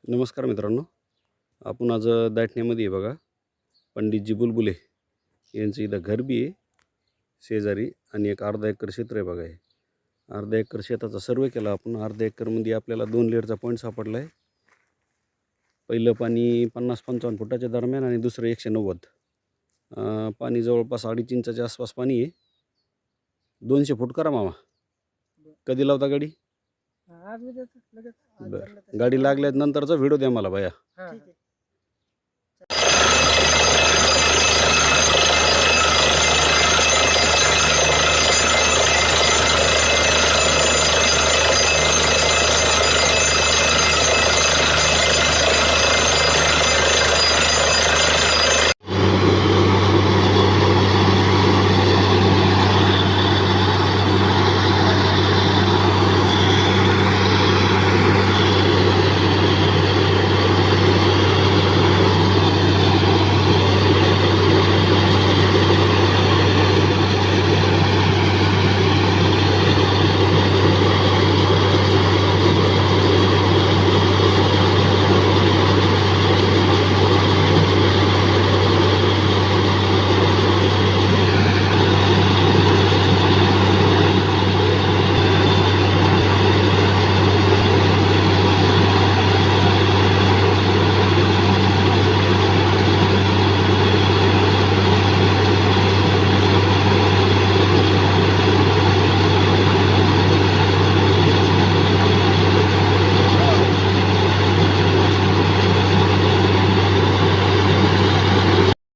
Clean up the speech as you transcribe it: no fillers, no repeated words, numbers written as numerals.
नमस्कार मित्रांनो, आपण आज दाटण्यामध्ये आहे बघा. पंडितजी बुलबुले यांचं इथं घर बी आहे शेजारी आणि एक अर्धा एकर क्षेत्र आहे बघा. हे अर्धा एकर शेताचा सर्वे केला आपण. अर्धा एकरमध्ये आपल्याला 2 लेअरचा पॉईंट सापडला आहे. पहिलं पाणी 50-55 फुटाच्या दरम्यान आणि दुसरं 190. पाणी जवळपास 2.5 इंचाच्या आसपास पाणी आहे. 200 फूट करा मामा. कधी लावता गाडी? आज उद्याच लगेच आज बरं, जमलं तर. गाडी लागल्यानंतरचा व्हिडिओ द्या मला भैया. ठीक आहे.